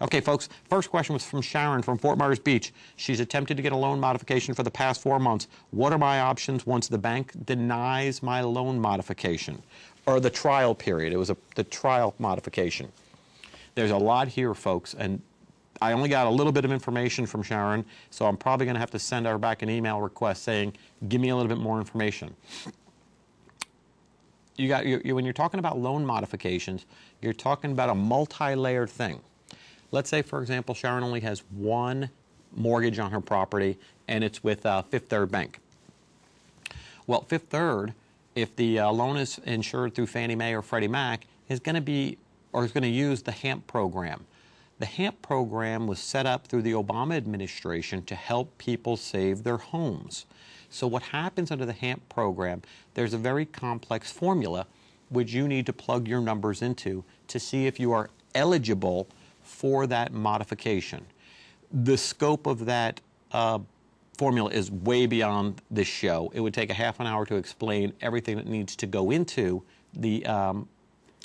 Okay, folks, first question was from Sharon from Fort Myers Beach. She's attempted to get a loan modification for the past 4 months. What are my options once the bank denies my loan modification? Or the trial period. It was the trial modification. There's a lot here, folks, and I only got a little bit of information from Sharon, so I'm probably going to have to send her back an email request saying, give me a little bit more information. When you're talking about loan modifications, you're talking about a multi-layered thing. Let's say, for example, Sharon only has one mortgage on her property, and it's with Fifth Third Bank. Well, Fifth Third, if the loan is insured through Fannie Mae or Freddie Mac, is going to use the HAMP program. The HAMP program was set up through the Obama administration to help people save their homes. So what happens under the HAMP program, there's a very complex formula which you need to plug your numbers into to see if you are eligible for that modification. The scope of that formula is way beyond this show. It would take a half an hour to explain everything that needs to go into the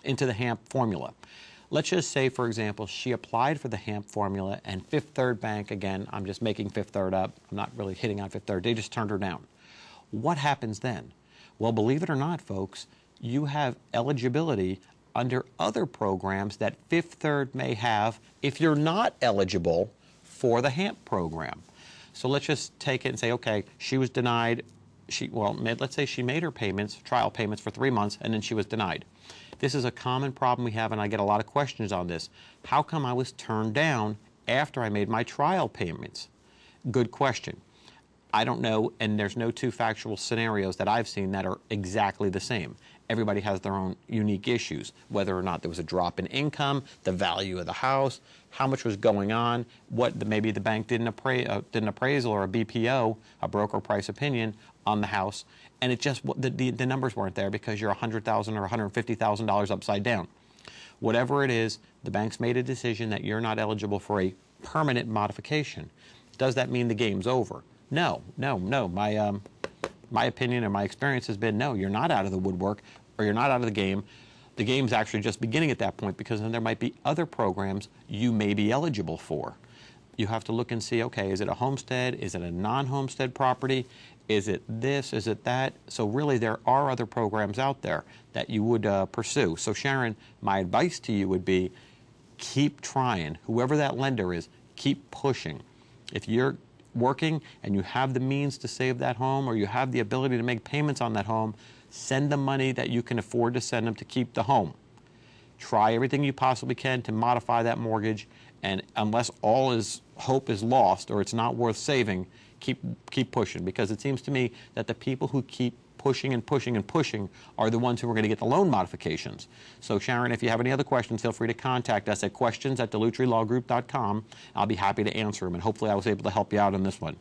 HAMP formula. Let's just say, for example, she applied for the HAMP formula and Fifth Third Bank, again, I'm just making Fifth Third up, I'm not really hitting on Fifth Third, they just turned her down. What happens then? Well, believe it or not, folks, you have eligibility under other programs that Fifth Third may have if you're not eligible for the HAMP program. So let's just take it and say, okay, she was denied, let's say she made her payments, trial payments for 3 months, and then she was denied. This is a common problem we have, and I get a lot of questions on this. How come I was turned down after I made my trial payments? Good question. I don't know, and there's no two factual scenarios that I've seen that are exactly the same. Everybody has their own unique issues, whether or not there was a drop in income, the value of the house, how much was going on, maybe the bank did an appraisal or a BPO, a broker price opinion, on the house, and it just the numbers weren't there because you're $100,000 or $150,000 upside down. Whatever it is, the bank's made a decision that you're not eligible for a permanent modification. Does that mean the game's over? No. My opinion and my experience has been, no, you're not out of the woodwork or you're not out of the game. The game's actually just beginning at that point because then there might be other programs you may be eligible for. You have to look and see, okay, is it a homestead? Is it a non-homestead property? Is it this? Is it that? So really there are other programs out there that you would pursue. So Sharon, my advice to you would be keep trying. Whoever that lender is, keep pushing. If you're working and you have the means to save that home or you have the ability to make payments on that home, send the money that you can afford to send them to keep the home. Try everything you possibly can to modify that mortgage, and unless all hope is lost or it's not worth saving, keep pushing, because it seems to me that the people who keep pushing and pushing and pushing are the ones who are going to get the loan modifications. So Sharon, if you have any other questions, feel free to contact us at questions@DelutreLawGroup.com. I'll be happy to answer them, and hopefully I was able to help you out on this one.